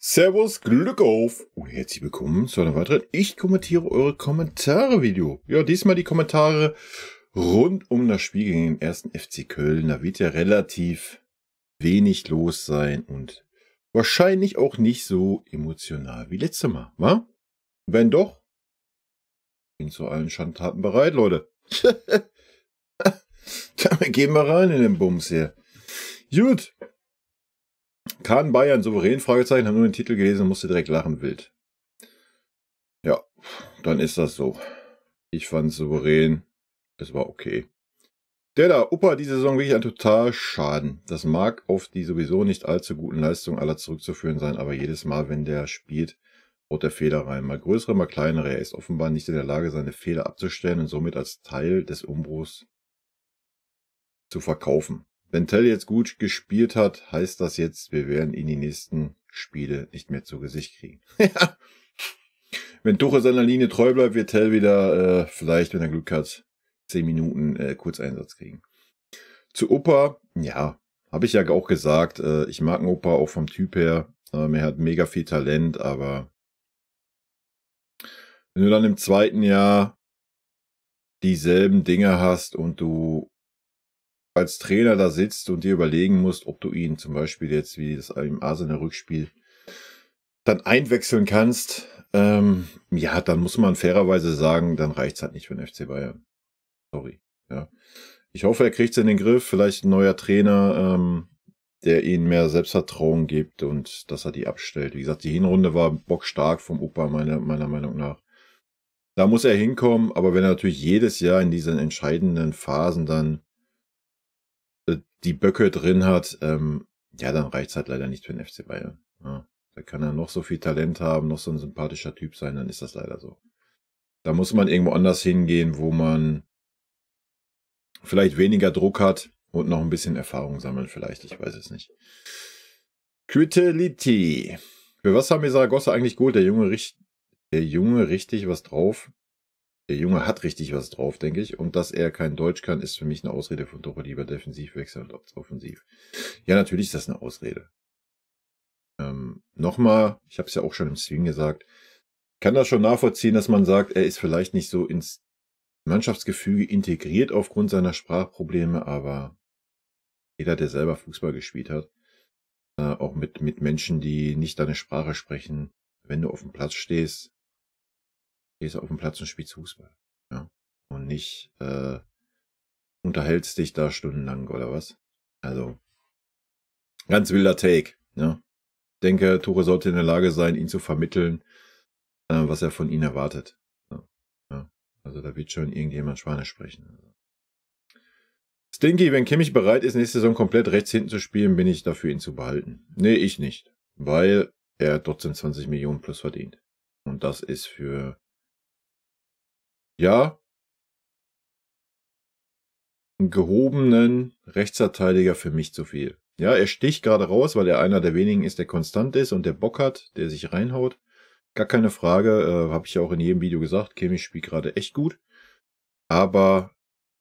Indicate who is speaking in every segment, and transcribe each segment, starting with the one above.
Speaker 1: Servus, Glück auf und herzlich willkommen zu einer weiteren Ich kommentiere eure Kommentare-Video. Ja, diesmal die Kommentare rund um das Spiel gegen den 1. FC Köln. Da wird ja relativ wenig los sein und wahrscheinlich auch nicht so emotional wie letztes Mal, wa? Wenn doch, bin zu allen Schandtaten bereit, Leute. Dann gehen wir rein in den Bums hier. Gut. Kann Bayern souverän? Fragezeichen, haben nur den Titel gelesen und musste direkt lachen, wild. Ja, dann ist das so. Ich fand es souverän. Es war okay. Der da, Opa, diese Saison wirklich ein total Schaden. Das mag auf die sowieso nicht allzu guten Leistungen aller zurückzuführen sein, aber jedes Mal, wenn der spielt, haut der Fehler rein. Mal größere, mal kleinere. Er ist offenbar nicht in der Lage, seine Fehler abzustellen und somit als Teil des Umbruchs zu verkaufen. Wenn Tell jetzt gut gespielt hat, heißt das jetzt, wir werden ihn die nächsten Spiele nicht mehr zu Gesicht kriegen. Ja. Wenn Tuchel seiner Linie treu bleibt, wird Tell wieder, vielleicht, wenn er Glück hat, 10 Minuten Kurzeinsatz kriegen. Zu Opa, ja, habe ich ja auch gesagt, ich mag einen Opa auch vom Typ her. Er hat mega viel Talent, aber wenn du dann im zweiten Jahr dieselben Dinge hast und du als Trainer da sitzt und dir überlegen musst, ob du ihn zum Beispiel jetzt, wie das im Arsenal-Rückspiel, dann einwechseln kannst, ja, dann muss man fairerweise sagen, dann reicht's halt nicht für den FC Bayern. Sorry, ja. Ich hoffe, er kriegt's in den Griff, vielleicht ein neuer Trainer, der ihm mehr Selbstvertrauen gibt und dass er die abstellt. Wie gesagt, die Hinrunde war bockstark vom Opa, meiner Meinung nach. Da muss er hinkommen, aber wenn er natürlich jedes Jahr in diesen entscheidenden Phasen dann die Böcke drin hat, ja, dann reicht's halt leider nicht für den FC Bayern. Ja, da kann er noch so viel Talent haben, noch so ein sympathischer Typ sein, dann ist das leider so. Da muss man irgendwo anders hingehen, wo man vielleicht weniger Druck hat und noch ein bisschen Erfahrung sammeln vielleicht, ich weiß es nicht. Quittelity. Für was haben wir Saragossa eigentlich geholt? Der Junge richtig was drauf. Der Junge hat richtig was drauf, denke ich. Und dass er kein Deutsch kann, ist für mich eine Ausrede von Tuchel, lieber defensiv wechseln und offensiv. Ja, natürlich ist das eine Ausrede. Nochmal, ich habe es ja auch schon im Stream gesagt, kann das schon nachvollziehen, dass man sagt, er ist vielleicht nicht so ins Mannschaftsgefüge integriert aufgrund seiner Sprachprobleme, aber jeder, der selber Fußball gespielt hat, auch mit Menschen, die nicht deine Sprache sprechen, wenn du auf dem Platz stehst du auf dem Platz und spielst Fußball. Ja? Und nicht unterhältst dich da stundenlang oder was. Also, ganz wilder Take. Ja? Denke, Tuchel sollte in der Lage sein, ihn zu vermitteln, was er von ihm erwartet. Ja? Ja? Also da wird schon irgendjemand Spanisch sprechen. Stinky, wenn Kimmich bereit ist, nächste Saison komplett rechts hinten zu spielen, bin ich dafür, ihn zu behalten. Nee, ich nicht. Weil er trotzdem 20 Millionen plus verdient. Und das ist für, ja, einen gehobenen Rechtsverteidiger für mich zu viel. Ja, er sticht gerade raus, weil er einer der wenigen ist, der konstant ist und der Bock hat, der sich reinhaut. Gar keine Frage, habe ich ja auch in jedem Video gesagt, Kimmich spielt gerade echt gut. Aber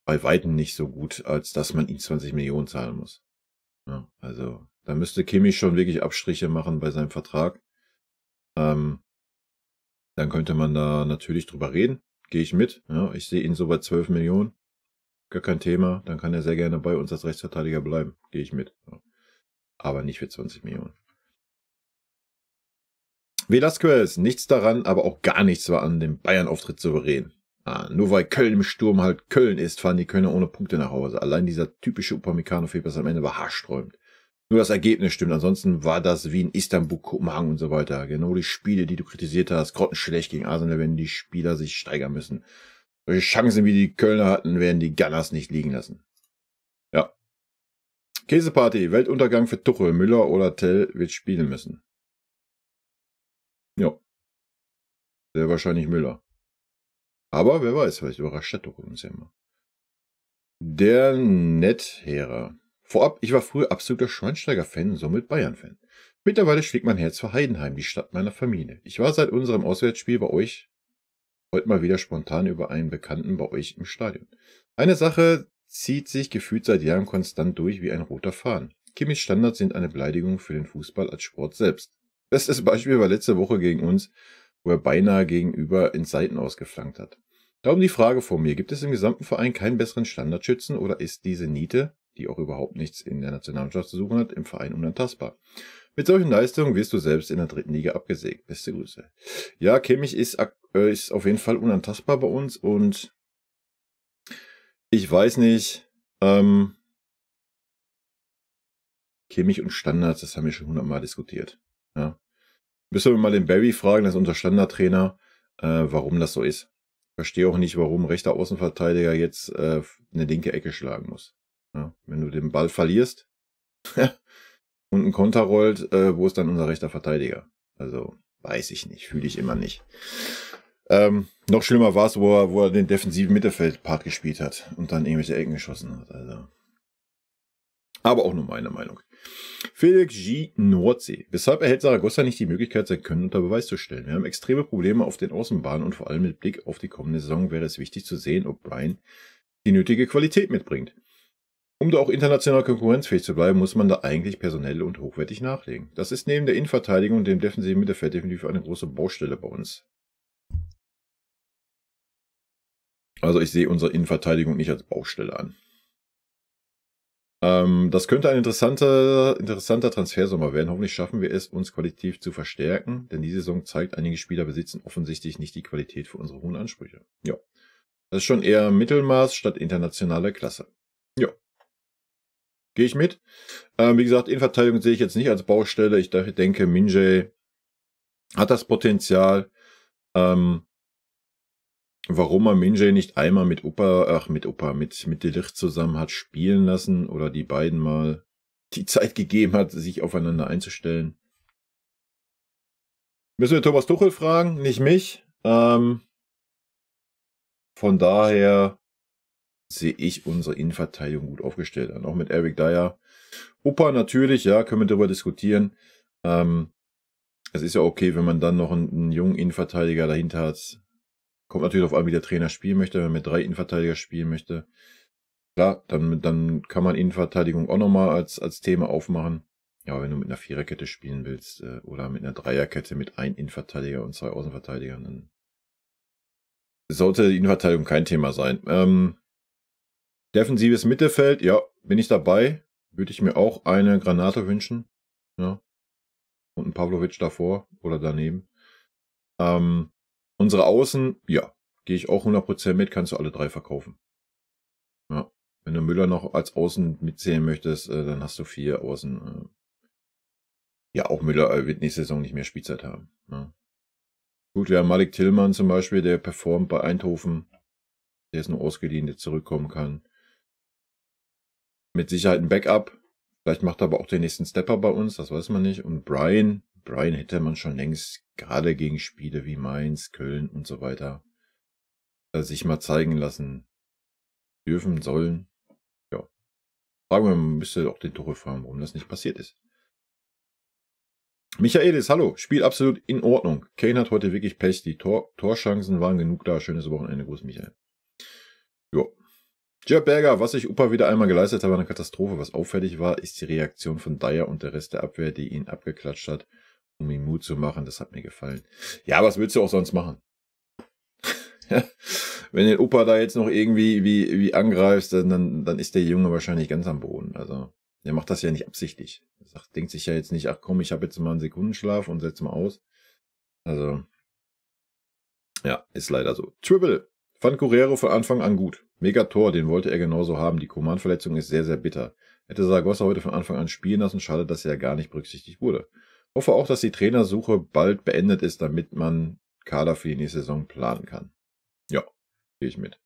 Speaker 1: bei weitem nicht so gut, als dass man ihm 20 Millionen zahlen muss. Ja, also, da müsste Kimmich schon wirklich Abstriche machen bei seinem Vertrag. Dann könnte man da natürlich drüber reden. Gehe ich mit. Ja, ich sehe ihn so bei 12 Millionen. Gar kein Thema. Dann kann er sehr gerne bei uns als Rechtsverteidiger bleiben. Gehe ich mit. Ja. Aber nicht für 20 Millionen. Velasquez, nichts daran, aber auch gar nichts war an dem Bayern-Auftritt souverän. Nur weil Köln im Sturm halt Köln ist, fahren die Kölner ohne Punkte nach Hause. Allein dieser typische Upamecano-Fehler am Ende war haarsträubend. Nur das Ergebnis stimmt, ansonsten war das wie in Istanbul, Kopenhagen und so weiter. Genau die Spiele, die du kritisiert hast, grottenschlecht gegen Arsenal, wenn die Spieler sich steigern müssen. Solche Chancen, wie die Kölner hatten, werden die Gunners nicht liegen lassen. Ja. Käseparty, Weltuntergang für Tuchel, Müller oder Tell wird spielen müssen. Ja. Sehr wahrscheinlich Müller. Aber wer weiß, vielleicht überrascht der Tuchel uns ja immer. Der Nettherer. Vorab, ich war früher absoluter Schweinsteiger-Fan und somit Bayern-Fan. Mittlerweile schlägt mein Herz für Heidenheim, die Stadt meiner Familie. Ich war seit unserem Auswärtsspiel bei euch heute mal wieder spontan über einen Bekannten bei euch im Stadion. Eine Sache zieht sich gefühlt seit Jahren konstant durch wie ein roter Faden. Kimmichs Standards sind eine Beleidigung für den Fußball als Sport selbst. Bestes Beispiel war letzte Woche gegen uns, wo er beinahe gegenüber ins Seitenaus geflankt hat. Darum die Frage vor mir, gibt es im gesamten Verein keinen besseren Standardschützen oder ist diese Niete, die auch überhaupt nichts in der Nationalmannschaft zu suchen hat, im Verein unantastbar? Mit solchen Leistungen wirst du selbst in der 3. Liga abgesägt. Beste Grüße. Ja, Kimmich ist auf jeden Fall unantastbar bei uns und ich weiß nicht, Kimmich und Standards, das haben wir schon 100-mal diskutiert. Ja. Müssen wir mal den Barry fragen, das ist unser Standardtrainer, warum das so ist. Ich verstehe auch nicht, warum ein rechter Außenverteidiger jetzt eine linke Ecke schlagen muss. Ja. Wenn du den Ball verlierst und ein Konter rollt, wo ist dann unser rechter Verteidiger? Also, weiß ich nicht, fühle ich immer nicht. Noch schlimmer war es, wo er den defensiven Mittelfeldpart gespielt hat und dann irgendwelche Ecken geschossen hat. Also. Aber auch nur meine Meinung. Felix G. Nordsee. Weshalb erhält Saragossa nicht die Möglichkeit, sein Können unter Beweis zu stellen? Wir haben extreme Probleme auf den Außenbahnen und vor allem mit Blick auf die kommende Saison wäre es wichtig zu sehen, ob Brian die nötige Qualität mitbringt. Um da auch international konkurrenzfähig zu bleiben, muss man da eigentlich personell und hochwertig nachlegen. Das ist neben der Innenverteidigung und dem defensiven Mittelfeld definitiv eine große Baustelle bei uns. Also ich sehe unsere Innenverteidigung nicht als Baustelle an. Das könnte ein interessanter Transfersommer werden. Hoffentlich schaffen wir es, uns qualitativ zu verstärken, denn die Saison zeigt, einige Spieler besitzen offensichtlich nicht die Qualität für unsere hohen Ansprüche. Ja, das ist schon eher Mittelmaß statt internationale Klasse. Ja, gehe ich mit. Wie gesagt, Innenverteidigung sehe ich jetzt nicht als Baustelle. Ich denke, Min-Jae hat das Potenzial. Warum man Min-Jae nicht einmal mit De Ligt zusammen hat spielen lassen oder die beiden mal die Zeit gegeben hat, sich aufeinander einzustellen. Müssen wir Thomas Tuchel fragen, nicht mich. Von daher sehe ich unsere Innenverteidigung gut aufgestellt an. Auch mit Eric Dyer. Upa natürlich, ja, können wir darüber diskutieren. Es ist ja okay, wenn man dann noch einen jungen Innenverteidiger dahinter hat. Kommt natürlich auf an, wie der Trainer spielen möchte. Wenn man mit 3 Innenverteidiger spielen möchte, klar, dann kann man Innenverteidigung auch nochmal als Thema aufmachen. Ja, wenn du mit einer Viererkette spielen willst oder mit einer Dreierkette mit 1 Innenverteidiger und 2 Außenverteidigern, dann sollte die Innenverteidigung kein Thema sein. Defensives Mittelfeld, ja, bin ich dabei. Würde ich mir auch eine Granate wünschen. Ja. Und einen Pavlovic davor oder daneben. Unsere Außen, ja, gehe ich auch 100% mit, kannst du alle 3 verkaufen. Ja, wenn du Müller noch als Außen mitzählen möchtest, dann hast du 4 Außen. Ja, auch Müller wird nächste Saison nicht mehr Spielzeit haben. Ja. Gut, wir haben Malik Tillmann zum Beispiel, der performt bei Eindhoven. Der ist nur ausgeliehen, der zurückkommen kann. Mit Sicherheit ein Backup. Vielleicht macht er aber auch den nächsten Stepper bei uns, das weiß man nicht. Und Brian hätte man schon längst, gerade gegen Spiele wie Mainz, Köln und so weiter, sich mal zeigen lassen dürfen, sollen. Ja. Fragen wir mal, man müsste auch den Tuchel fragen, warum das nicht passiert ist. Michaelis, hallo. Spiel absolut in Ordnung. Kane hat heute wirklich Pech. Die Torchancen waren genug da. Schönes Wochenende. Gruß, Michael. Jo. Jörg Berger, was sich Upa wieder einmal geleistet hat, war eine Katastrophe. Was auffällig war, ist die Reaktion von Dyer und der Rest der Abwehr, die ihn abgeklatscht hat, um ihm Mut zu machen. Das hat mir gefallen. Ja, was willst du auch sonst machen? Wenn den Upa da jetzt noch irgendwie wie angreifst, dann ist der Junge wahrscheinlich ganz am Boden. Also, der macht das ja nicht absichtlich. Er denkt sich ja jetzt nicht, ach komm, ich habe jetzt mal einen Sekundenschlaf und setze mal aus. Also, ja, ist leider so. Triple. Fand Guerrero von Anfang an gut. Mega Tor, den wollte er genauso haben. Die Coman-Verletzung ist sehr, sehr bitter. Hätte Saragossa heute von Anfang an spielen lassen, schade, dass er gar nicht berücksichtigt wurde. Hoffe auch, dass die Trainersuche bald beendet ist, damit man Kader für die nächste Saison planen kann. Ja, gehe ich mit.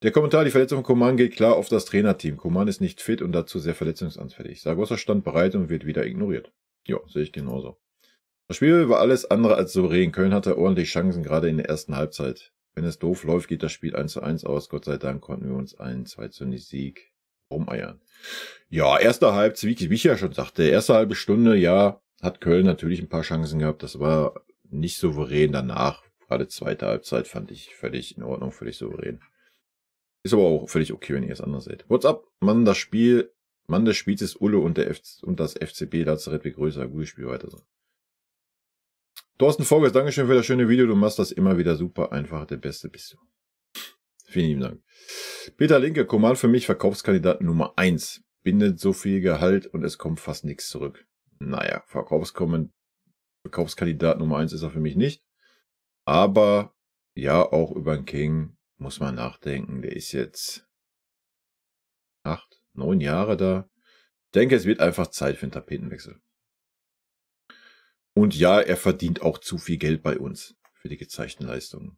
Speaker 1: Der Kommentar, die Verletzung von Coman geht klar auf das Trainerteam. Coman ist nicht fit und dazu sehr verletzungsanfällig. Saragossa stand bereit und wird wieder ignoriert. Ja, sehe ich genauso. Das Spiel war alles andere als souverän. Köln hatte ordentlich Chancen, gerade in der ersten Halbzeit. Wenn es doof läuft, geht das Spiel 1:1 aus. Gott sei Dank konnten wir uns einen 2:0 Sieg rumeiern. Ja, erste Halbzeit, wie ich ja schon sagte, erste halbe Stunde, ja, hat Köln natürlich ein paar Chancen gehabt. Das war nicht souverän. Danach, gerade zweite Halbzeit, fand ich völlig in Ordnung, völlig souverän. Ist aber auch völlig okay, wenn ihr es anders seht. What's up? Mann des Spiels ist Ulle und das FCB Lazarett wie größer. Gutes Spiel weiter so. Thorsten Vogels, Dankeschön für das schöne Video. Du machst das immer wieder super einfach. Der Beste bist du. Vielen lieben Dank. Peter Linke, Command für mich Verkaufskandidat Nummer 1. Bindet so viel Gehalt und es kommt fast nichts zurück. Naja, Verkaufskandidat Nummer 1 ist er für mich nicht. Aber ja, auch über den King muss man nachdenken. Der ist jetzt 8, 9 Jahre da. Ich denke, es wird einfach Zeit für einen Tapetenwechsel. Und ja, er verdient auch zu viel Geld bei uns für die gezeigten Leistungen.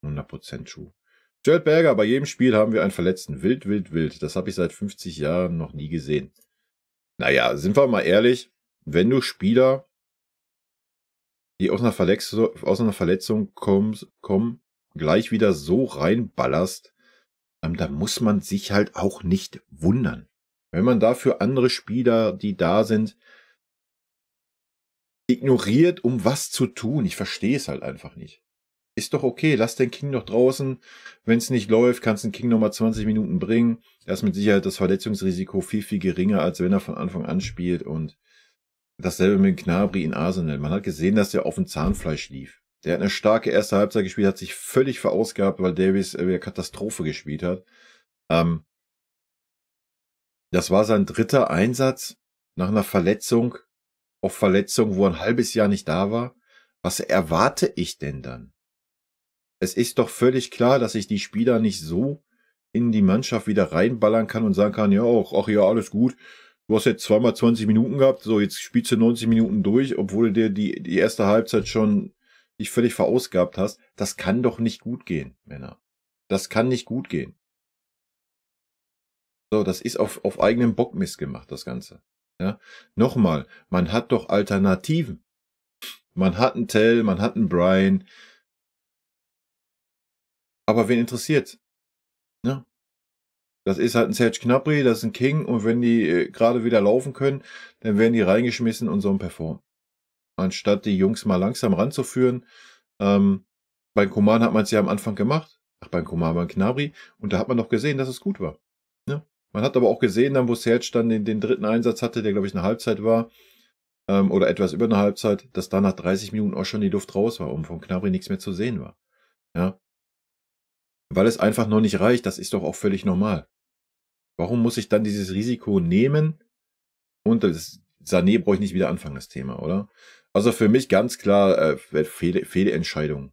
Speaker 1: 100% true. Gerald Berger, bei jedem Spiel haben wir einen Verletzten. Wild, wild, wild. Das habe ich seit 50 Jahren noch nie gesehen. Naja, sind wir mal ehrlich, wenn du Spieler, die aus einer Verletzung kommen, gleich wieder so reinballerst, da muss man sich halt auch nicht wundern. Wenn man dafür andere Spieler, die da sind, ignoriert, um was zu tun. Ich verstehe es halt einfach nicht. Ist doch okay, lass den King noch draußen. Wenn es nicht läuft, kannst du den King nochmal 20 Minuten bringen. Da ist mit Sicherheit das Verletzungsrisiko viel, viel geringer, als wenn er von Anfang an spielt. Und dasselbe mit Gnabry in Arsenal. Man hat gesehen, dass der auf dem Zahnfleisch lief. Der hat eine starke erste Halbzeit gespielt, hat sich völlig verausgabt, weil Davies eine Katastrophe gespielt hat. Das war sein 3. Einsatz nach einer Verletzung, auf Verletzung, wo er ein halbes Jahr nicht da war. Was erwarte ich denn dann? Es ist doch völlig klar, dass ich die Spieler nicht so in die Mannschaft wieder reinballern kann und sagen kann, ja, ach ja, alles gut. Du hast jetzt zweimal 20 Minuten gehabt, so jetzt spielst du 90 Minuten durch, obwohl du dir die erste Halbzeit schon dich völlig verausgabt hast. Das kann doch nicht gut gehen, Männer. Das kann nicht gut gehen. So, das ist auf eigenem Bockmist gemacht, das Ganze. Ja? Nochmal, man hat doch Alternativen. Man hat einen Tell, man hat einen Brian. Aber wen interessiert? Ja? Das ist halt ein Serge Gnabry, das ist ein King, und wenn die gerade wieder laufen können, dann werden die reingeschmissen und sollen performen. Anstatt die Jungs mal langsam ranzuführen. Bei Coman hat man es ja am Anfang gemacht. Beim Coman, beim Gnabry. Und da hat man doch gesehen, dass es gut war. Ja? Man hat aber auch gesehen, dann wo Serge dann den 3. Einsatz hatte, der glaube ich eine Halbzeit war, oder etwas über eine Halbzeit, dass da nach 30 Minuten auch schon die Luft raus war und von Gnabry nichts mehr zu sehen war. Ja? Weil es einfach noch nicht reicht, das ist doch auch völlig normal. Warum muss ich dann dieses Risiko nehmen? Und das Sané brauche ich nicht wieder anfangen, das Thema, oder? Also für mich ganz klar Fehlentscheidung.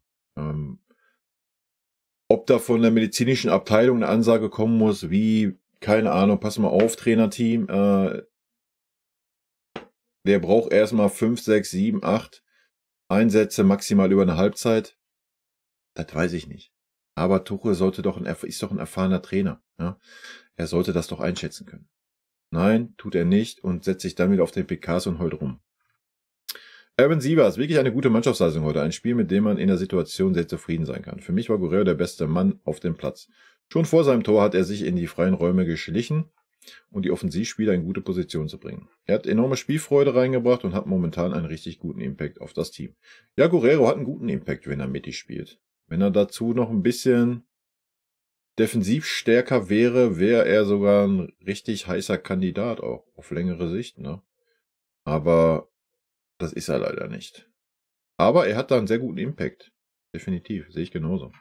Speaker 1: Ob da von der medizinischen Abteilung eine Ansage kommen muss, wie, keine Ahnung, pass mal auf, Trainerteam, der braucht erstmal 5, 6, 7, 8 Einsätze maximal über eine Halbzeit. Das weiß ich nicht. Aber Tuchel ist doch ein erfahrener Trainer. Ja? Er sollte das doch einschätzen können. Nein, tut er nicht und setzt sich dann wieder auf den PKs und heult rum. Erwin Sievers, wirklich eine gute Mannschaftsleistung heute. Ein Spiel, mit dem man in der Situation sehr zufrieden sein kann. Für mich war Guerrero der beste Mann auf dem Platz. Schon vor seinem Tor hat er sich in die freien Räume geschlichen und die Offensivspieler in gute Position zu bringen. Er hat enorme Spielfreude reingebracht und hat momentan einen richtig guten Impact auf das Team. Ja, Guerrero hat einen guten Impact, wenn er mittig spielt. Wenn er dazu noch ein bisschen defensiv stärker wäre, wäre er sogar ein richtig heißer Kandidat auch, auf längere Sicht, ne? Aber das ist er leider nicht. Aber er hat da einen sehr guten Impact. Definitiv, sehe ich genauso.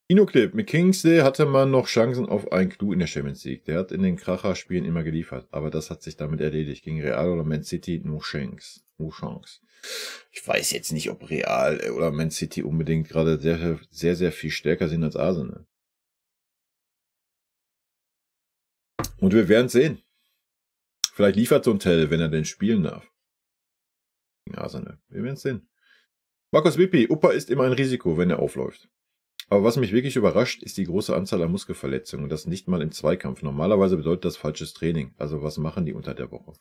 Speaker 1: Inoclip, mit Kingsley hatte man noch Chancen auf einen Clou in der Champions League. Der hat in den Kracher-Spielen immer geliefert, aber das hat sich damit erledigt. Gegen Real oder Man City nur Chance. Ich weiß jetzt nicht, ob Real oder Man City unbedingt gerade sehr, sehr, sehr viel stärker sind als Arsenal. Und wir werden sehen. Vielleicht liefert so ein Tell, wenn er denn spielen darf. Gegen Arsenal. Wir werden sehen. Markus Wippi, Upper ist immer ein Risiko, wenn er aufläuft. Aber was mich wirklich überrascht, ist die große Anzahl an Muskelverletzungen und das nicht mal im Zweikampf. Normalerweise bedeutet das falsches Training. Also was machen die unter der Woche?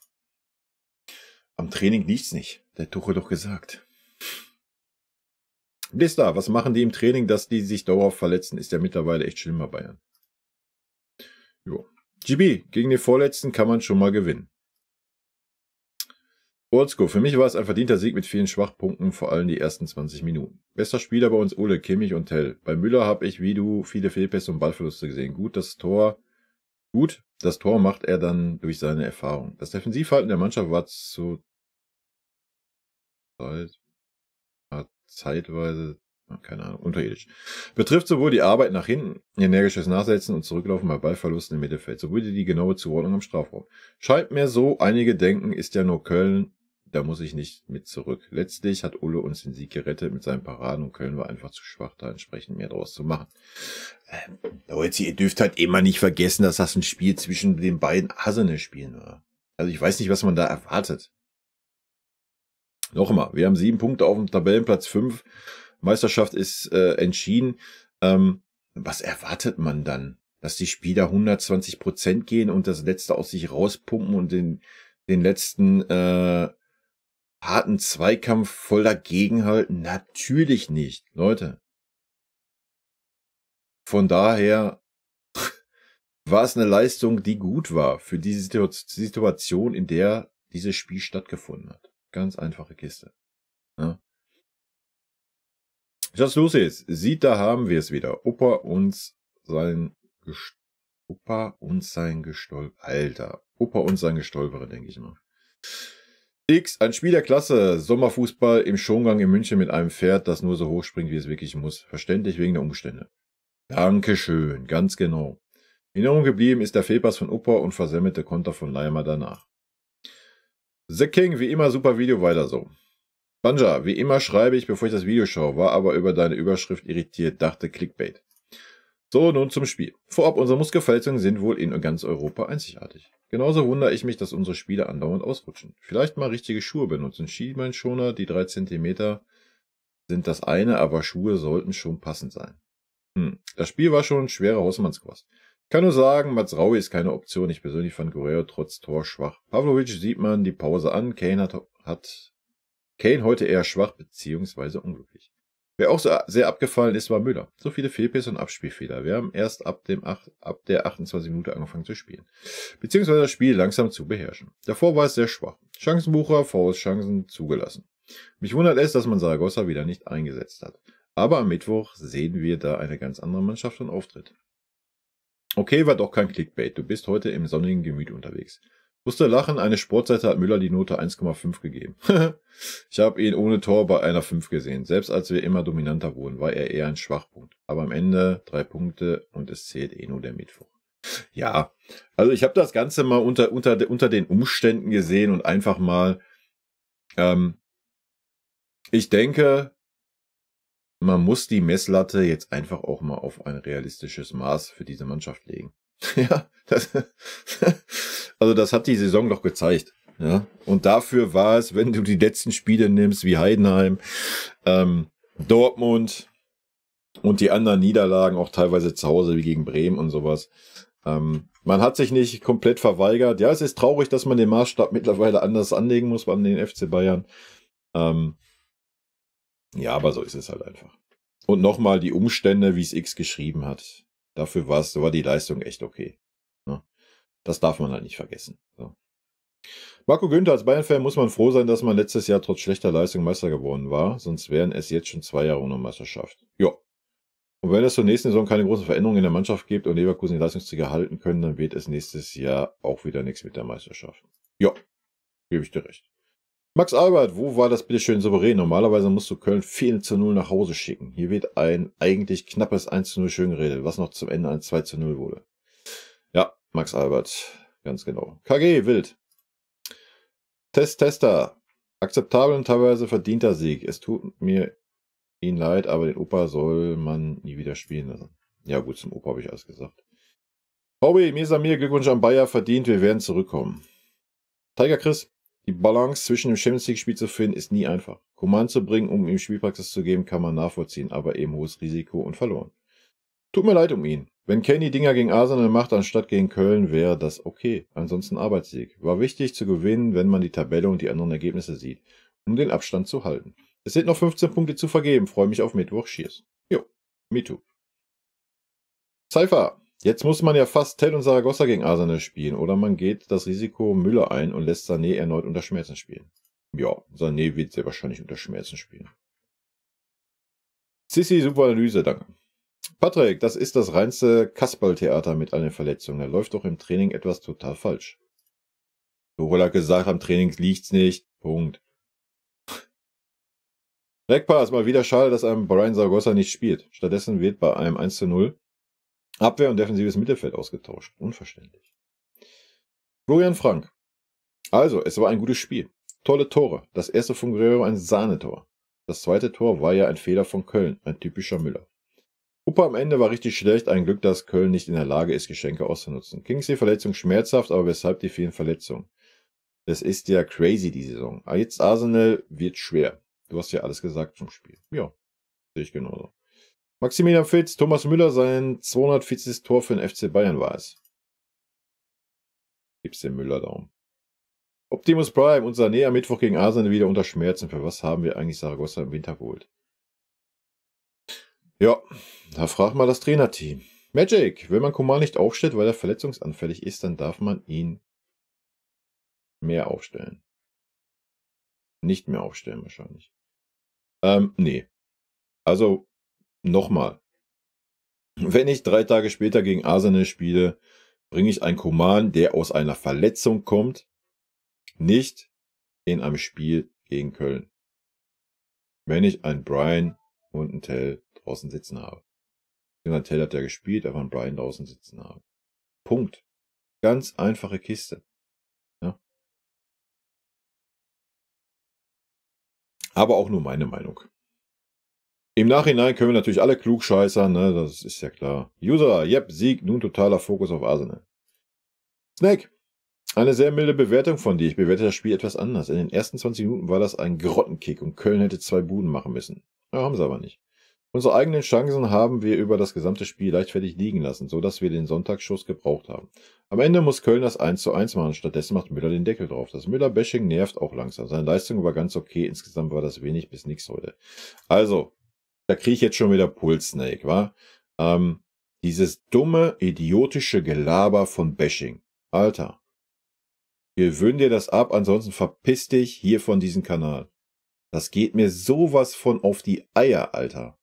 Speaker 1: Am Training liegt's nicht. Der Tuchel doch gesagt. Blista, was machen die im Training, dass die sich dauerhaft verletzen? Ist ja mittlerweile echt schlimm bei Bayern. Jo. GB, gegen den Vorletzten kann man schon mal gewinnen. Oldschool, für mich war es ein verdienter Sieg mit vielen Schwachpunkten, vor allem die ersten 20 Minuten. Bester Spieler bei uns Ole, Kimmich und Tell. Bei Müller habe ich wie du viele Fehlpässe und Ballverluste gesehen. Das Tor macht er dann durch seine Erfahrung. Das Defensivverhalten der Mannschaft war zeitweise, keine Ahnung, unterirdisch. Betrifft sowohl die Arbeit nach hinten, energisches Nachsetzen und Zurücklaufen bei Ballverlusten im Mittelfeld, sowohl die genaue Zuordnung am Strafraum. Scheint mir so, einige denken, ist ja nur Köln, da muss ich nicht mit zurück. Letztlich hat Ulle uns den Sieg gerettet mit seinen Paraden und Köln war einfach zu schwach, da entsprechend mehr draus zu machen. Leute, ihr dürft halt immer nicht vergessen, dass das ein Spiel zwischen den beiden Arsenal-Spielen war. Also ich weiß nicht, was man da erwartet. Noch einmal, wir haben 7 Punkte auf dem Tabellenplatz 5. Meisterschaft ist entschieden. Was erwartet man dann? Dass die Spieler 120% gehen und das Letzte aus sich rauspumpen und den letzten harten Zweikampf voll dagegenhalten? Natürlich nicht, Leute. Von daher war es eine Leistung, die gut war für diese Situation, in der dieses Spiel stattgefunden hat. Ganz einfache Kiste. Ja. Was los ist, sieht, da haben wir es wieder. Opa und sein Gestolpere, denke ich mal. X, ein Spiel der Klasse, Sommerfußball im Schongang in München mit einem Pferd, das nur so hoch springt, wie es wirklich muss. Verständlich wegen der Umstände. Dankeschön, ganz genau. In Erinnerung geblieben ist der Fehlpass von Opa und versemmelte Konter von Leimer danach. The King, wie immer super Video, weiter so. Banja, wie immer schreibe ich, bevor ich das Video schaue, war aber über deine Überschrift irritiert, dachte Clickbait. So, nun zum Spiel. Vorab, unsere Muskelverletzungen sind wohl in ganz Europa einzigartig. Genauso wundere ich mich, dass unsere Spieler andauernd ausrutschen. Vielleicht mal richtige Schuhe benutzen. Schienbeinschoner, die 3 cm sind das eine, aber Schuhe sollten schon passend sein. Das Spiel war schon ein schwerer Hausmannskost. Ich kann nur sagen, Mazraoui ist keine Option. Ich persönlich fand Guerrero trotz Tor schwach. Pavlovic sieht man die Pause an. Kane heute eher schwach bzw. unglücklich. Wer auch so sehr abgefallen ist, war Müller. So viele Fehlpässe und Abspielfehler. Wir haben erst ab der 28 Minute angefangen zu spielen. Beziehungsweise das Spiel langsam zu beherrschen. Davor war es sehr schwach. Chancenbucher, Chancen zugelassen. Mich wundert es, dass man Saragossa wieder nicht eingesetzt hat. Aber am Mittwoch sehen wir da eine ganz andere Mannschaft und Auftritt. Okay, war doch kein Clickbait. Du bist heute im sonnigen Gemüt unterwegs. Musste lachen, eine Sportseite hat Müller die Note 1,5 gegeben. Ich habe ihn ohne Tor bei einer 5 gesehen. Selbst als wir immer dominanter wurden, war er eher ein Schwachpunkt. Aber am Ende 3 Punkte und es zählt nur der Mittwoch. Ja, also ich habe das Ganze mal unter den Umständen gesehen und einfach mal, ich denke, man muss die Messlatte jetzt einfach auch mal auf ein realistisches Maß für diese Mannschaft legen. Ja, also das hat die Saison doch gezeigt. Ja, und dafür war es, wenn du die letzten Spiele nimmst, wie Heidenheim, Dortmund und die anderen Niederlagen, auch teilweise zu Hause wie gegen Bremen und sowas. Man hat sich nicht komplett verweigert. Ja, es ist traurig, dass man den Maßstab mittlerweile anders anlegen muss an den FC Bayern. Ja, aber so ist es halt einfach. Und nochmal die Umstände, wie es X geschrieben hat. Dafür war die Leistung echt okay. Ja, das darf man halt nicht vergessen. So. Marco Günther, als Bayern-Fan muss man froh sein, dass man letztes Jahr trotz schlechter Leistung Meister geworden war. Sonst wären es jetzt schon 2 Jahre ohne Meisterschaft. Ja. Und wenn es zur nächsten Saison keine großen Veränderungen in der Mannschaft gibt und Leverkusen die Leistungsträger halten können, dann wird es nächstes Jahr auch wieder nichts mit der Meisterschaft. Ja, gebe ich dir recht. Max Albert, wo war das bitte schön souverän? Normalerweise musst du Köln 4:0 nach Hause schicken. Hier wird ein eigentlich knappes 1:0 schön geredet, was noch zum Ende ein 2:0 wurde. Ja, Max Albert, ganz genau. KG, wild. Tester, akzeptabel und teilweise verdienter Sieg. Es tut mir ihn leid, aber den Opa soll man nie wieder spielen lassen. Ja gut, zum Opa habe ich alles gesagt. Hobby, Mesamir, Glückwunsch an Bayer, verdient, wir werden zurückkommen. Tiger Chris, die Balance zwischen dem Champions League-Spiel zu finden, ist nie einfach. Command zu bringen, um ihm Spielpraxis zu geben, kann man nachvollziehen, aber eben hohes Risiko und verloren. Tut mir leid um ihn. Wenn Kenny Dinger gegen Arsenal macht, anstatt gegen Köln, wäre das okay. Ansonsten Arbeitssieg. War wichtig zu gewinnen, wenn man die Tabelle und die anderen Ergebnisse sieht, um den Abstand zu halten. Es sind noch 15 Punkte zu vergeben. Freue mich auf Mittwoch. Cheers. Jo, me too. Cypher. Jetzt muss man ja fast Tell und Saragossa gegen Arsenal spielen. Oder man geht das Risiko Müller ein und lässt Sané erneut unter Schmerzen spielen. Ja, Sané wird sehr wahrscheinlich unter Schmerzen spielen. Sissi, super Analyse, danke. Patrick, das ist das reinste Kasperltheater mit einer Verletzung. Da läuft doch im Training etwas total falsch. Tuchel hat gesagt, am Training liegt's nicht. Punkt. Legpa ist mal wieder schade, dass ein Brian Zaragoza nicht spielt. Stattdessen wird bei einem 1:0 Abwehr und defensives Mittelfeld ausgetauscht. Unverständlich. Florian Frank. Also, es war ein gutes Spiel. Tolle Tore. Das erste von Guerrero ein Sahnetor. Das zweite Tor war ja ein Fehler von Köln. Ein typischer Müller. Upa am Ende war richtig schlecht. Ein Glück, dass Köln nicht in der Lage ist, Geschenke auszunutzen. Kingsley-Verletzung schmerzhaft, aber weshalb die vielen Verletzungen? Das ist ja crazy, die Saison. Aber jetzt Arsenal wird schwer. Du hast ja alles gesagt zum Spiel. Ja, sehe ich genauso. Maximilian Fitz, Thomas Müller, sein 240. Tor für den FC Bayern war es. Gibt's den Müller Daumen. Optimus Prime und Sané am Mittwoch gegen Arsenal wieder unter Schmerzen. Für was haben wir eigentlich Zaragoza im Winter geholt? Ja, da frag mal das Trainerteam. Magic, wenn man Coman nicht aufstellt, weil er verletzungsanfällig ist, dann darf man ihn mehr aufstellen. Nicht mehr aufstellen wahrscheinlich. Nee. Also, nochmal. Wenn ich 3 Tage später gegen Arsenal spiele, bringe ich einen Coman, der aus einer Verletzung kommt, nicht in einem Spiel gegen Köln. Wenn ich einen Brian und einen Tell draußen sitzen habe. Ein Tell hat ja gespielt, aber einen Brian draußen sitzen habe. Punkt. Ganz einfache Kiste. Ja. Aber auch nur meine Meinung. Im Nachhinein können wir natürlich alle klugscheißern, ne? Das ist ja klar. User, yep, Sieg, nun totaler Fokus auf Arsenal. Snake, eine sehr milde Bewertung von dir. Ich bewerte das Spiel etwas anders. In den ersten 20 Minuten war das ein Grottenkick und Köln hätte 2 Buden machen müssen. Ja, haben sie aber nicht. Unsere eigenen Chancen haben wir über das gesamte Spiel leichtfertig liegen lassen, so dass wir den Sonntagsschuss gebraucht haben. Am Ende muss Köln das 1:1 machen, stattdessen macht Müller den Deckel drauf. Das Müller-Bashing nervt auch langsam. Seine Leistung war ganz okay, insgesamt war das wenig bis nichts heute. Also, da kriege ich jetzt schon wieder Puls, Snake, wa? Dieses dumme, idiotische Gelaber von Bashing. Alter. Gewöhn dir das ab, ansonsten verpiss dich hier von diesem Kanal. Das geht mir sowas von auf die Eier, Alter.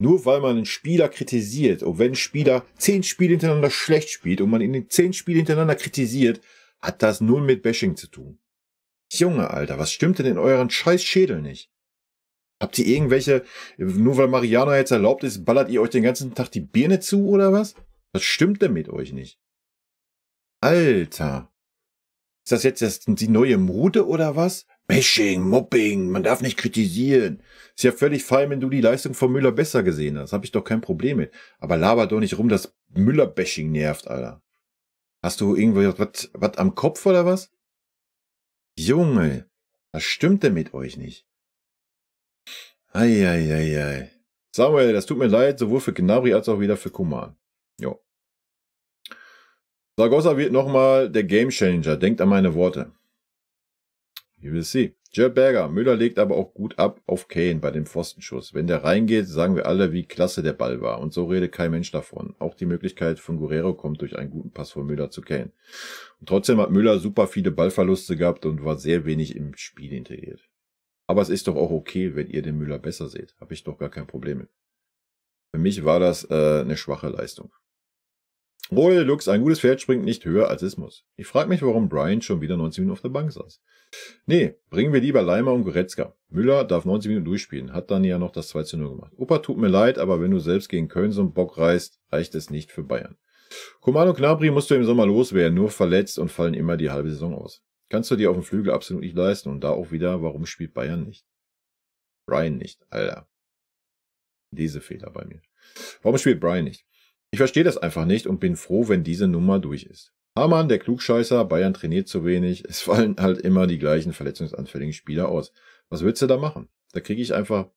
Speaker 1: Nur weil man einen Spieler kritisiert und wenn ein Spieler 10 Spiele hintereinander schlecht spielt und man ihn in 10 Spiele hintereinander kritisiert, hat das null mit Bashing zu tun. Junge, Alter, was stimmt denn in euren scheiß Schädel nicht? Habt ihr irgendwelche, nur weil Mariano jetzt erlaubt ist, ballert ihr euch den ganzen Tag die Birne zu oder was? Was stimmt denn mit euch nicht? Alter. Ist das jetzt die neue Mode oder was? Bashing, Mobbing, man darf nicht kritisieren. Ist ja völlig fein, wenn du die Leistung von Müller besser gesehen hast. Hab ich doch kein Problem mit. Aber laber doch nicht rum, dass Müller-Bashing nervt, Alter. Hast du irgendwo was am Kopf oder was? Junge, was stimmt denn mit euch nicht? Eieiei. Samuel, das tut mir leid, sowohl für Gnabry als auch wieder für Coman. Jo. Zaragoza wird nochmal der Gamechanger. Denkt an meine Worte. You will see. Jared Berger. Müller legt aber auch gut ab auf Kane bei dem Pfostenschuss. Wenn der reingeht, sagen wir alle, wie klasse der Ball war. Und so redet kein Mensch davon. Auch die Möglichkeit von Guerrero kommt durch einen guten Pass von Müller zu Kane. Und trotzdem hat Müller super viele Ballverluste gehabt und war sehr wenig im Spiel integriert. Aber es ist doch auch okay, wenn ihr den Müller besser seht. Habe ich doch gar kein Problem mit. Für mich war das eine schwache Leistung. Royal Lux, ein gutes Pferd springt nicht höher, als es muss. Ich frage mich, warum Brian schon wieder 90 Minuten auf der Bank saß. Nee, bringen wir lieber Leimer und Goretzka. Müller darf 90 Minuten durchspielen, hat dann ja noch das 2:0 gemacht. Opa, tut mir leid, aber wenn du selbst gegen Köln so einen Bock reißt, reicht es nicht für Bayern. Coman und Gnabry musst du im Sommer loswerden, nur verletzt und fallen immer die halbe Saison aus. Kannst du dir auf dem Flügel absolut nicht leisten und da auch wieder, warum spielt Bayern nicht? Brian nicht, Alter. Diese Fehler bei mir. Warum spielt Brian nicht? Ich verstehe das einfach nicht und bin froh, wenn diese Nummer durch ist. Hamann, der Klugscheißer, Bayern trainiert zu wenig. Es fallen halt immer die gleichen verletzungsanfälligen Spieler aus. Was willst du da machen? Da kriege ich einfach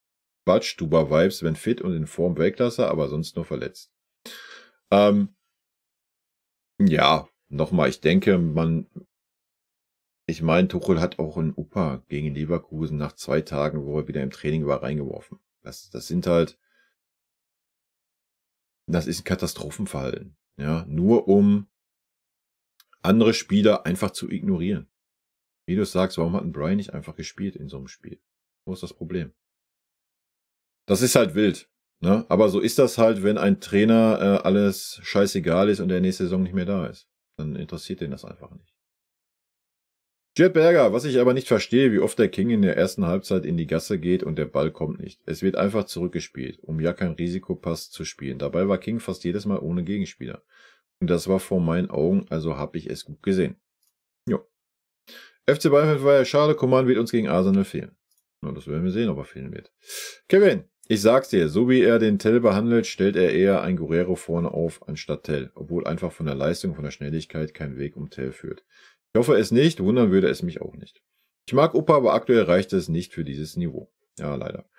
Speaker 1: Badstuber-Vibes, wenn fit und in Form Weltklasse, aber sonst nur verletzt. Ja, nochmal, ich denke, ich meine, Tuchel hat auch einen Upa gegen Leverkusen nach 2 Tagen, wo er wieder im Training war, reingeworfen. Das sind halt, das ist ein Katastrophenverhalten. Ja, nur um andere Spieler einfach zu ignorieren. Wie du sagst, warum hat ein Brian nicht einfach gespielt in so einem Spiel? Wo ist das Problem? Das ist halt wild. Ne? Aber so ist das halt, wenn ein Trainer alles scheißegal ist und der nächste Saison nicht mehr da ist. Dann interessiert den das einfach nicht. Jet Berger, was ich aber nicht verstehe, wie oft der King in der ersten Halbzeit in die Gasse geht und der Ball kommt nicht. Es wird einfach zurückgespielt, um ja kein Risikopass zu spielen. Dabei war King fast jedes Mal ohne Gegenspieler. Und das war vor meinen Augen, also habe ich es gut gesehen. Jo. FC Bayern war ja schade, Coman wird uns gegen Arsenal fehlen. Na, das werden wir sehen, ob er fehlen wird. Kevin, ich sag's dir, so wie er den Tell behandelt, stellt er eher ein Guerrero vorne auf, anstatt Tell, obwohl einfach von der Leistung, von der Schnelligkeit kein Weg um Tell führt. Ich hoffe es nicht, wundern würde es mich auch nicht. Ich mag Opa, aber aktuell reicht es nicht für dieses Niveau. Ja, leider.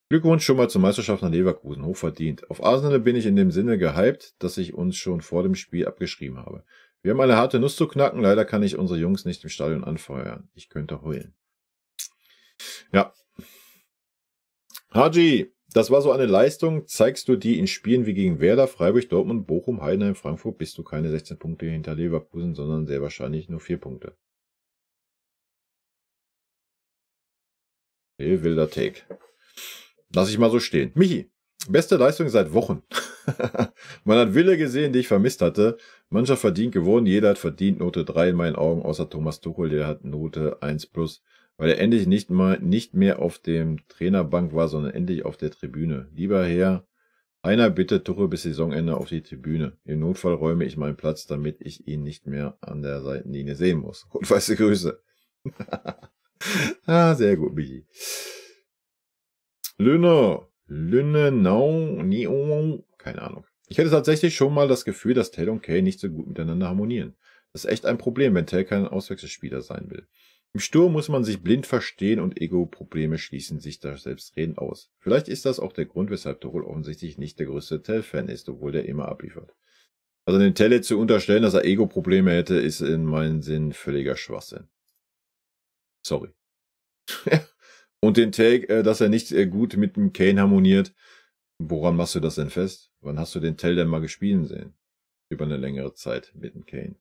Speaker 1: Glückwunsch schon mal zur Meisterschaft nach Leverkusen, hochverdient. Auf Arsenal bin ich in dem Sinne gehypt, dass ich uns schon vor dem Spiel abgeschrieben habe. Wir haben eine harte Nuss zu knacken, leider kann ich unsere Jungs nicht im Stadion anfeuern. Ich könnte heulen. Ja. Haji, das war so eine Leistung. Zeigst du die in Spielen wie gegen Werder, Freiburg, Dortmund, Bochum, Heidenheim, Frankfurt, bist du keine 16 Punkte hinter Leverkusen, sondern sehr wahrscheinlich nur 4 Punkte. Okay, wilder Take. Lass ich mal so stehen. Michi, beste Leistung seit Wochen. Man hat Wille gesehen, die ich vermisst hatte. Mannschaft verdient gewonnen, jeder hat verdient Note 3 in meinen Augen, außer Thomas Tuchel, der hat Note 1+, weil er endlich nicht mehr auf dem Trainerbank war, sondern endlich auf der Tribüne. Lieber Herr, einer bitte Tuchel bis Saisonende auf die Tribüne. Im Notfall räume ich meinen Platz, damit ich ihn nicht mehr an der Seitenlinie sehen muss. Und weiße Grüße. Ah, sehr gut, Michi. Lünne, keine Ahnung. Ich hätte tatsächlich schon mal das Gefühl, dass Tell und Kane nicht so gut miteinander harmonieren. Das ist echt ein Problem, wenn Tell kein Auswechselspieler sein will. Im Sturm muss man sich blind verstehen und Ego-Probleme schließen sich da selbstredend aus. Vielleicht ist das auch der Grund, weshalb Tuchel offensichtlich nicht der größte Tell-Fan ist, obwohl der immer abliefert. Also den Tell zu unterstellen, dass er Ego-Probleme hätte, ist in meinem Sinn völliger Schwachsinn. Sorry. Und den Take, dass er nicht gut mit dem Kane harmoniert, woran machst du das denn fest? Wann hast du den Tell denn mal gespielen sehen? Über eine längere Zeit mit dem Kane.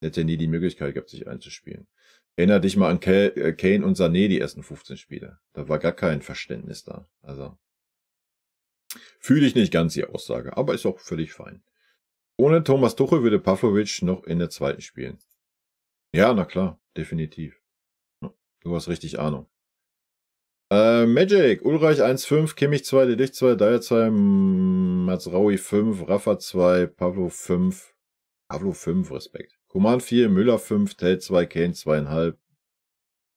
Speaker 1: Er hätte nie die Möglichkeit gehabt, sich einzuspielen. Erinner dich mal an Kane und Sané, die ersten 15 Spiele. Da war gar kein Verständnis da. Also fühle ich nicht ganz die Aussage, aber ist auch völlig fein. Ohne Thomas Tuchel würde Pavlovic noch in der zweiten spielen. Ja, na klar, definitiv. Du hast richtig Ahnung. Magic, Ulreich 1,5, Kimmich 2, Delicht 2, Dyer 2, Mazraoui 5, Rafa 2, Pavlo 5. Pavlo 5, Respekt. Coman 4, Müller 5, Tell 2, Kane 2,5,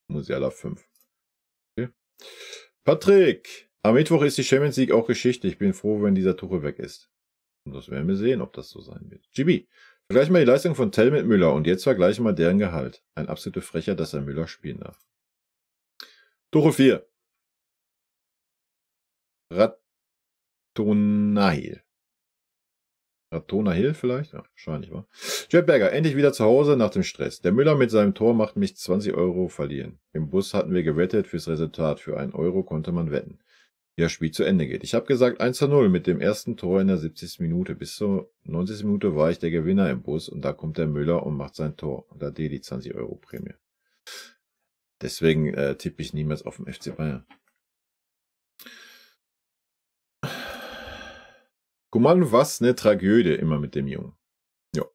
Speaker 1: Musiala 5. Okay. Patrick, am Mittwoch ist die Champions League auch Geschichte. Ich bin froh, wenn dieser Tuchel weg ist. Und das werden wir sehen, ob das so sein wird. GB, vergleich mal die Leistung von Tell mit Müller und jetzt vergleichen wir deren Gehalt. Ein absolute Frecher, dass er Müller spielen darf. Tuchel 4. Ratonahil. Ratonahil vielleicht? Ja, wahrscheinlich, wa? Jet Berger, endlich wieder zu Hause nach dem Stress. Der Müller mit seinem Tor macht mich 20 Euro verlieren. Im Bus hatten wir gewettet fürs Resultat. Für 1 Euro konnte man wetten, wie das Spiel zu Ende geht. Ich habe gesagt 1:0 mit dem ersten Tor in der 70. Minute. Bis zur 90. Minute war ich der Gewinner im Bus und da kommt der Müller und macht sein Tor. Und da die 20 Euro Prämie. Deswegen tippe ich niemals auf den FC Bayern. Coman, was eine Tragödie immer mit dem Jungen. Ja.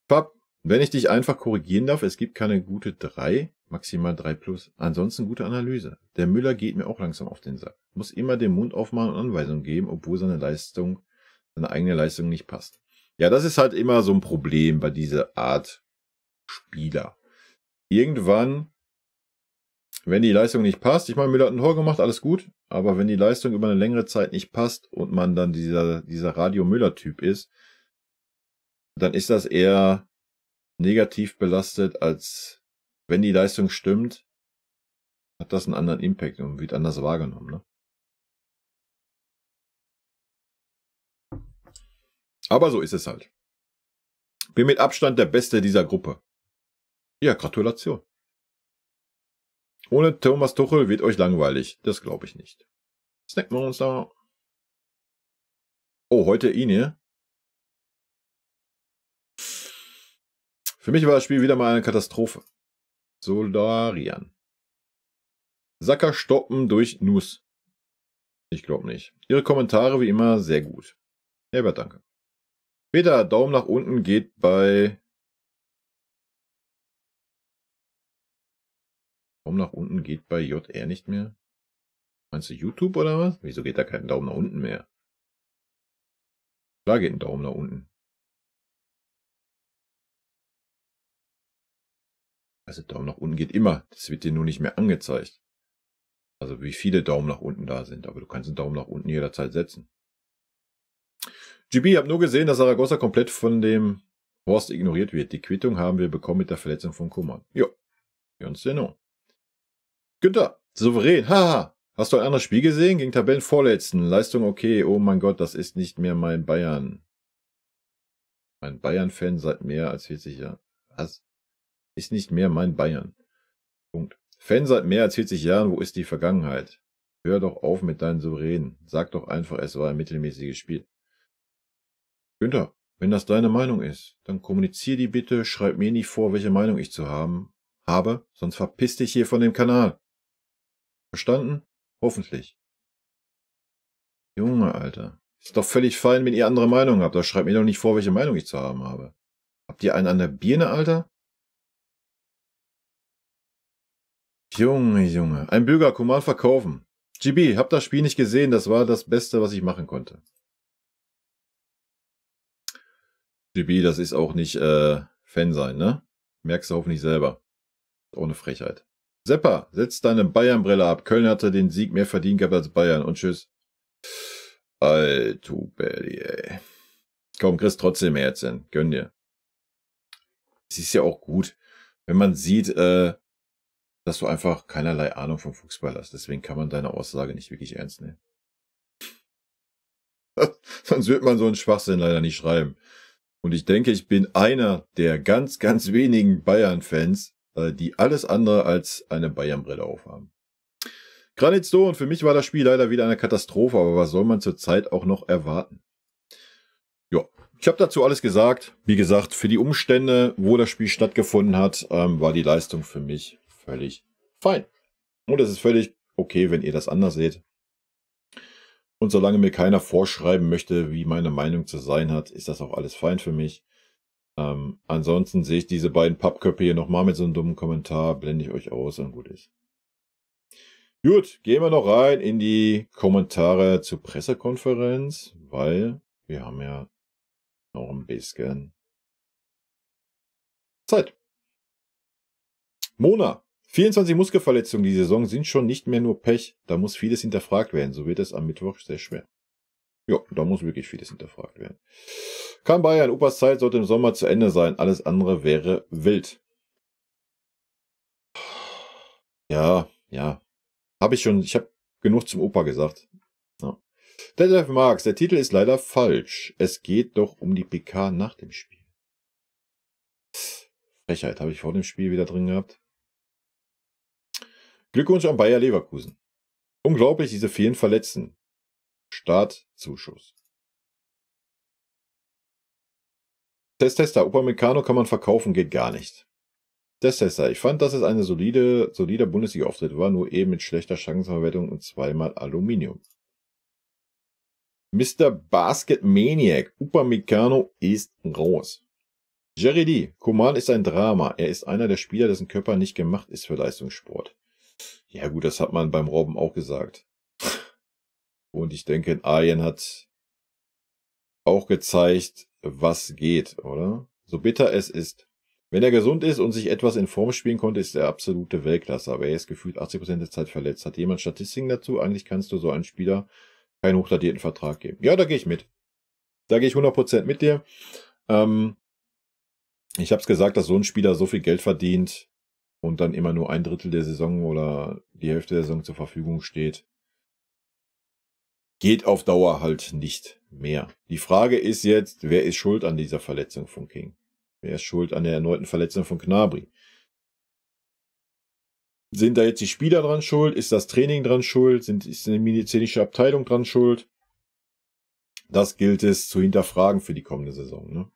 Speaker 1: Pap, wenn ich dich einfach korrigieren darf, es gibt keine gute 3, maximal 3+. Ansonsten gute Analyse. Der Müller geht mir auch langsam auf den Sack. Muss immer den Mund aufmachen und Anweisungen geben, obwohl seine eigene Leistung nicht passt. Ja, das ist halt immer so ein Problem bei dieser Art Spieler. Irgendwann, wenn die Leistung nicht passt, ich meine, Müller hat ein Tor gemacht, alles gut, aber wenn die Leistung über eine längere Zeit nicht passt und man dann dieser Radio-Müller-Typ ist, dann ist das eher negativ belastet, als wenn die Leistung stimmt, hat das einen anderen Impact und wird anders wahrgenommen. Ne? Aber so ist es halt. Bin mit Abstand der Beste dieser Gruppe. Ja, Gratulation. Ohne Thomas Tuchel wird euch langweilig. Das glaube ich nicht. Snackmonster. Oh, heute Ine. Für mich war das Spiel wieder mal eine Katastrophe. Solarian. Sacker stoppen durch Nuss. Ich glaube nicht. Ihre Kommentare wie immer sehr gut. Herbert, danke. Peter, Daumen nach unten geht bei Daumen nach unten geht bei JR nicht mehr. Meinst du YouTube oder was? Wieso geht da kein Daumen nach unten mehr? Klar geht ein Daumen nach unten. Also Daumen nach unten geht immer. Das wird dir nur nicht mehr angezeigt. Also wie viele Daumen nach unten da sind. Aber du kannst einen Daumen nach unten jederzeit setzen. GB, hab nur gesehen, dass Zaragoza komplett von dem Horst ignoriert wird. Die Quittung haben wir bekommen mit der Verletzung von Koman. Jo. Ganz genau. Günther, souverän. Haha. Hast du ein anderes Spiel gesehen? Gegen Tabellenvorletzten. Leistung okay. Oh mein Gott, das ist nicht mehr mein Bayern. Ein Bayern-Fan seit mehr als 40 Jahren. Was? Ist nicht mehr mein Bayern. Punkt. Fan seit mehr als 40 Jahren, wo ist die Vergangenheit? Hör doch auf mit deinen Souveränen. Sag doch einfach, es war ein mittelmäßiges Spiel. Günther, wenn das deine Meinung ist, dann kommunizier die bitte, schreib mir nicht vor, welche Meinung ich zu habe, sonst verpiss dich hier von dem Kanal. Verstanden? Hoffentlich. Junge, Alter. Ist doch völlig fein, wenn ihr andere Meinung habt, aber schreibt mir doch nicht vor, welche Meinung ich zu haben habe. Habt ihr einen an der Birne, Alter? Junge. Ein Bürger, Koman verkaufen. GB, hab das Spiel nicht gesehen, das war das Beste, was ich machen konnte. GB, das ist auch nicht Fan sein, ne? Merkst du hoffentlich selber. Ohne Frechheit. Seppa, setz deine Bayern-Brille ab. Köln hatte den Sieg mehr verdient gehabt als Bayern. Und tschüss. Alter Belly, ey. Komm, kriegst trotzdem Herzen. Gönn dir. Es ist ja auch gut, wenn man sieht, dass du einfach keinerlei Ahnung vom Fußball hast. Deswegen kann man deine Aussage nicht wirklich ernst nehmen. Sonst wird man so einen Schwachsinn leider nicht schreiben. Und ich denke, ich bin einer der ganz wenigen Bayern-Fans, die alles andere als eine Bayern-Brille aufhaben. Granit Stone, für mich war das Spiel leider wieder eine Katastrophe, aber was soll man zurzeit auch noch erwarten? Ja, ich habe dazu alles gesagt. Wie gesagt, für die Umstände, wo das Spiel stattgefunden hat, war die Leistung für mich völlig fein. Und es ist völlig okay, wenn ihr das anders seht. Und solange mir keiner vorschreiben möchte, wie meine Meinung zu sein hat, ist das auch alles fein für mich. Ansonsten sehe ich diese beiden Pappköpfe hier nochmal mit so einem dummen Kommentar, blende ich euch aus und gut ist. Gut, gehen wir noch rein in die Kommentare zur Pressekonferenz, weil wir haben ja noch ein bisschen Zeit. Mona, 24 Muskelverletzungen die Saison sind schon nicht mehr nur Pech, da muss vieles hinterfragt werden, so wird es am Mittwoch sehr schwer. Ja, da muss wirklich vieles hinterfragt werden. Kann Bayern, Opas Zeit sollte im Sommer zu Ende sein, alles andere wäre wild. Ja. Habe ich schon, ich habe genug zum Opa gesagt. Ja. Detlef Marx, der Titel ist leider falsch. Es geht doch um die PK nach dem Spiel. Frechheit, habe ich vor dem Spiel wieder drin gehabt. Glückwunsch an Bayer Leverkusen. Unglaublich, diese vielen Verletzten. Startzuschuss. Tester, Upamecano kann man verkaufen, geht gar nicht. Tester, ich fand, dass es eine solider Bundesliga-Auftritt war, nur eben mit schlechter Chancenverwertung und zweimal Aluminium. Mr. Basket Maniac, Upamecano ist raus. Jerry D, Koman ist ein Drama. Er ist einer der Spieler, dessen Körper nicht gemacht ist für Leistungssport. Ja gut, das hat man beim Robben auch gesagt. Und ich denke, Arjen hat auch gezeigt, was geht, oder? So bitter es ist. Wenn er gesund ist und sich etwas in Form spielen konnte, ist er absolute Weltklasse. Aber er ist gefühlt 80% der Zeit verletzt. Hat jemand Statistiken dazu? Eigentlich kannst du so einen Spieler keinen hochdatierten Vertrag geben. Ja, da gehe ich mit. Da gehe ich 100% mit dir. Ich habe es gesagt, dass so ein Spieler so viel Geld verdient und dann immer nur ein Drittel der Saison oder die Hälfte der Saison zur Verfügung steht. Geht auf Dauer halt nicht mehr. Die Frage ist jetzt, wer ist schuld an dieser Verletzung von King? Wer ist schuld an der erneuten Verletzung von Gnabry? Sind da jetzt die Spieler dran schuld? Ist das Training dran schuld? Ist eine medizinische Abteilung dran schuld? Das gilt es zu hinterfragen für die kommende Saison. Ne?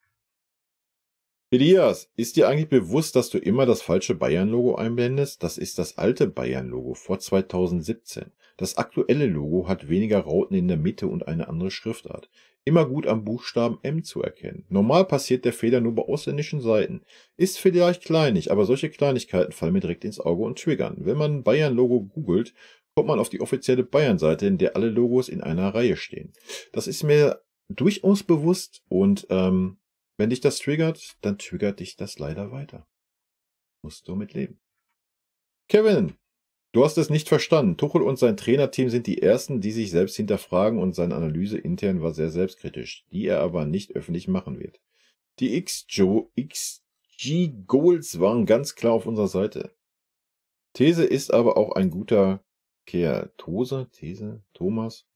Speaker 1: Elias, ist dir eigentlich bewusst, dass du immer das falsche Bayern-Logo einblendest? Das ist das alte Bayern-Logo vor 2017. Das aktuelle Logo hat weniger Rauten in der Mitte und eine andere Schriftart. Immer gut am Buchstaben M zu erkennen. Normal passiert der Fehler nur bei ausländischen Seiten. Ist vielleicht kleinig, aber solche Kleinigkeiten fallen mir direkt ins Auge und triggern. Wenn man Bayern-Logo googelt, kommt man auf die offizielle Bayern-Seite, in der alle Logos in einer Reihe stehen. Das ist mir durchaus bewusst und wenn dich das triggert, dann triggert dich das leider weiter. Musst du mit leben. Kevin, du hast es nicht verstanden. Tuchel und sein Trainerteam sind die Ersten, die sich selbst hinterfragen und seine Analyse intern war sehr selbstkritisch, die er aber nicht öffentlich machen wird. Die XG-Goals waren ganz klar auf unserer Seite. These ist aber auch ein guter Kerl. These? Thomas?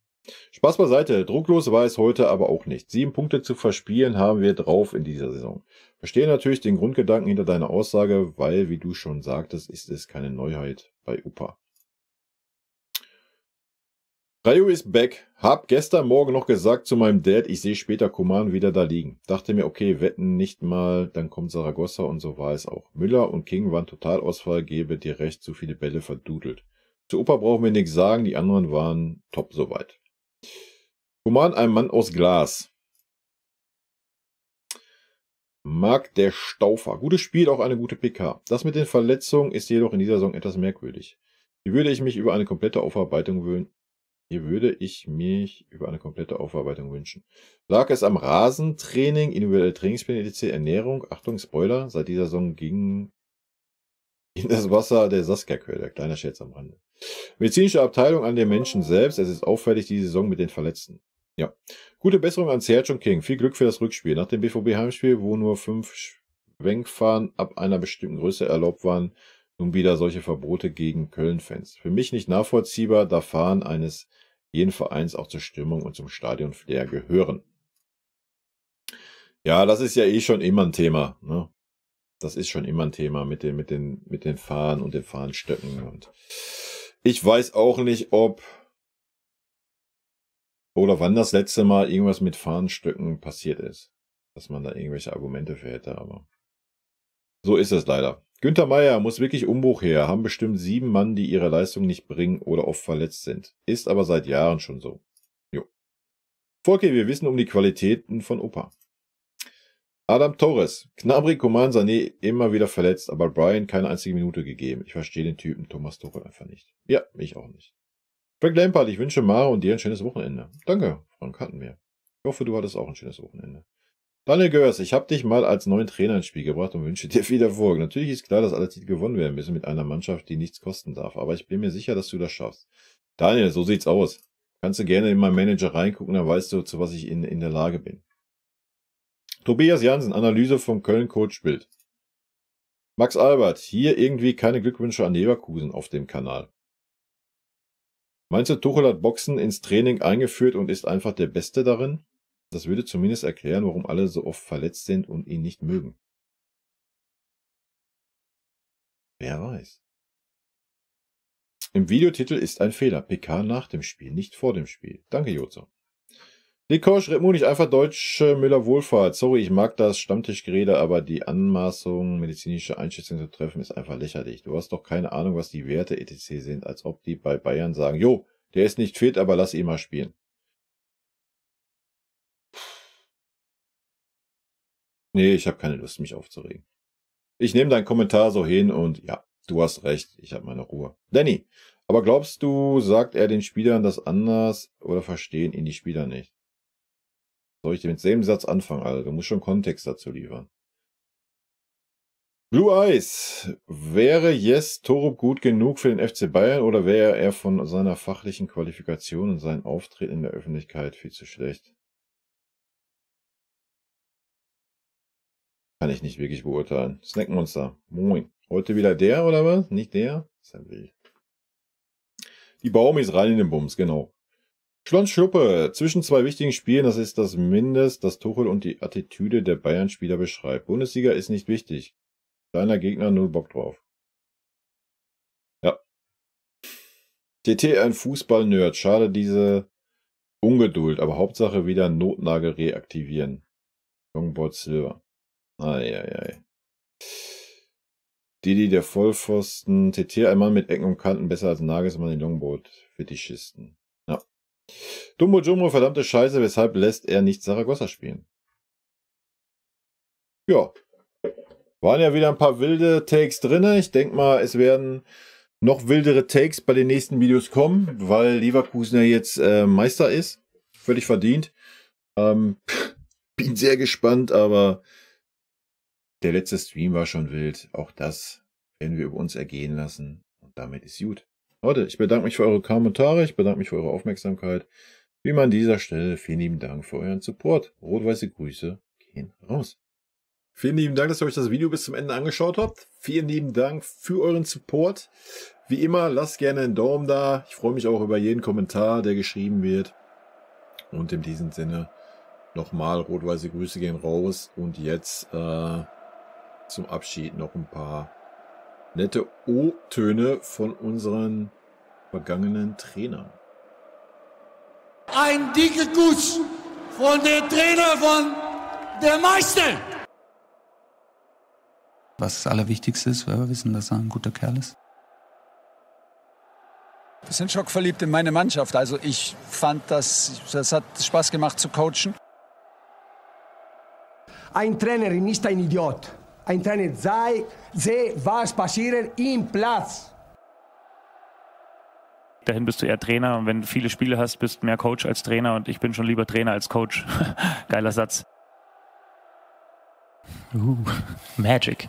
Speaker 1: Spaß beiseite. Drucklos war es heute aber auch nicht. 7 Punkte zu verspielen haben wir drauf in dieser Saison. Verstehe natürlich den Grundgedanken hinter deiner Aussage, weil, wie du schon sagtest, ist es keine Neuheit bei UPA. Rayo ist back. Hab gestern Morgen noch gesagt zu meinem Dad, ich sehe später Coman wieder da liegen. Dachte mir, okay, wetten nicht mal, dann kommt Saragossa und so war es auch. Müller und King waren Totalausfall, gebe dir recht, zu viele Bälle verdudelt. Zu Opa brauchen wir nichts sagen, die anderen waren top soweit. Coman, ein Mann aus Glas. Marc der Staufer. Gutes Spiel, auch eine gute PK. Das mit den Verletzungen ist jedoch in dieser Saison etwas merkwürdig. Hier würde ich mich über eine komplette Aufarbeitung wünschen. Lag es am Rasentraining, individuelle Trainingspläne, etc., Ernährung? Achtung, Spoiler, seit dieser Saison ging in das Wasser der Saskia-Quelle. Kleiner Scherz am Rande. Medizinische Abteilung an den Menschen selbst. Es ist auffällig, die Saison mit den Verletzten. Ja. Gute Besserung an Serge und King. Viel Glück für das Rückspiel. Nach dem BVB-Heimspiel, wo nur 5 Schwenkfahren ab einer bestimmten Größe erlaubt waren, nun wieder solche Verbote gegen Köln-Fans. Für mich nicht nachvollziehbar, da Fahren eines jeden Vereins auch zur Stimmung und zum Stadion-Flair gehören. Ja, das ist ja eh schon immer ein Thema, ne? Das ist schon immer ein Thema mit den Fahren und den Fahrenstöcken. Und ich weiß auch nicht, ob oder wann das letzte Mal irgendwas mit Fahnenstöcken passiert ist. Dass man da irgendwelche Argumente für hätte, aber so ist es leider. Günther Meier muss wirklich Umbruch her. Haben bestimmt 7 Mann, die ihre Leistung nicht bringen oder oft verletzt sind. Ist aber seit Jahren schon so. Jo. Volker, wir wissen um die Qualitäten von Opa. Adam Torres. Gnabry, Coman, Sané immer wieder verletzt, aber Brian keine einzige Minute gegeben. Ich verstehe den Typen Thomas Tuchel einfach nicht. Ja, ich auch nicht. Frank Lampard, ich wünsche Mara und dir ein schönes Wochenende. Danke, Frank, hatten wir. Ich hoffe, du hattest auch ein schönes Wochenende. Daniel Görs, ich habe dich mal als neuen Trainer ins Spiel gebracht und wünsche dir viel Erfolg. Natürlich ist klar, dass alle Titel gewonnen werden müssen mit einer Mannschaft, die nichts kosten darf. Aber ich bin mir sicher, dass du das schaffst. Daniel, so sieht's aus. Kannst du gerne in meinen Manager reingucken, dann weißt du, zu was ich in der Lage bin. Tobias Jansen, Analyse vom Köln-Coach Bild. Max Albert, hier irgendwie keine Glückwünsche an Leverkusen auf dem Kanal. Meinst du, Tuchel hat Boxen ins Training eingeführt und ist einfach der Beste darin? Das würde zumindest erklären, warum alle so oft verletzt sind und ihn nicht mögen. Wer weiß. Im Videotitel ist ein Fehler. PK nach dem Spiel, nicht vor dem Spiel. Danke, Jozo. Nikosch, Redmut, nicht einfach deutsche Müller-Wohlfahrt. Sorry, ich mag das Stammtischgerede, aber die Anmaßung, medizinische Einschätzung zu treffen, ist einfach lächerlich. Du hast doch keine Ahnung, was die Werte etc. sind, als ob die bei Bayern sagen, jo, der ist nicht fit, aber lass ihn mal spielen. Nee, ich habe keine Lust, mich aufzuregen. Ich nehme deinen Kommentar so hin und ja, du hast recht, ich habe meine Ruhe. Danny, aber glaubst du, sagt er den Spielern das anders oder verstehen ihn die Spieler nicht? Soll ich mit dem Satz anfangen, Alter? Du musst schon Kontext dazu liefern. Blue Eyes. Wäre Jes Torup gut genug für den FC Bayern oder wäre er von seiner fachlichen Qualifikation und seinem Auftreten in der Öffentlichkeit viel zu schlecht? Kann ich nicht wirklich beurteilen. Snackmonster. Moin. Heute wieder der oder was? Nicht der? Ist ja wild. Die Baumis rein in den Bums, genau. Schlonschluppe. Zwischen 2 wichtigen Spielen, das ist das Mindest, das Tuchel und die Attitüde der Bayern-Spieler beschreibt. Bundesliga ist nicht wichtig. Kleiner Gegner, null Bock drauf. Ja. TT ein Fußball-Nerd. Schade diese Ungeduld, aber Hauptsache wieder Notnagel reaktivieren. Longboard Silver. Eieiei. Didi, der Vollpfosten, TT, ein Mann mit Ecken und Kanten, besser als Nagelsmann, den Longboard-Fetischisten. Ja. Dumbo Jumbo, verdammte Scheiße, weshalb lässt er nicht Saragossa spielen? Ja. Waren ja wieder ein paar wilde Takes drin. Ich denke mal, es werden noch wildere Takes bei den nächsten Videos kommen, weil Leverkusen ja jetzt Meister ist. Völlig verdient. Bin sehr gespannt, aber der letzte Stream war schon wild. Auch das werden wir über uns ergehen lassen. Und damit ist gut. Leute, ich bedanke mich für eure Kommentare. Ich bedanke mich für eure Aufmerksamkeit. Wie immer an dieser Stelle, vielen lieben Dank für euren Support. Rot-weiße Grüße gehen raus. Vielen lieben Dank, dass ihr euch das Video bis zum Ende angeschaut habt. Vielen lieben Dank für euren Support. Wie immer, lasst gerne einen Daumen da. Ich freue mich auch über jeden Kommentar, der geschrieben wird. Und in diesem Sinne nochmal rot-weiße Grüße gehen raus. Und jetzt zum Abschied noch ein paar nette O-Töne von unseren vergangenen Trainern.
Speaker 2: Ein dicker Kuss von der Trainer von der Meister.
Speaker 3: Was das Allerwichtigste ist, weil wir wissen, dass er ein guter Kerl ist.
Speaker 4: Wir sind schockverliebt in meine Mannschaft. Also ich fand, das hat Spaß gemacht zu coachen.
Speaker 5: Ein Trainer ist ein Idiot. Ein Trainer sehe, was passiert im Platz.
Speaker 6: Dahin bist du eher Trainer und wenn du viele Spiele hast, bist du mehr Coach als Trainer und ich bin schon lieber Trainer als Coach. Geiler Satz. Magic.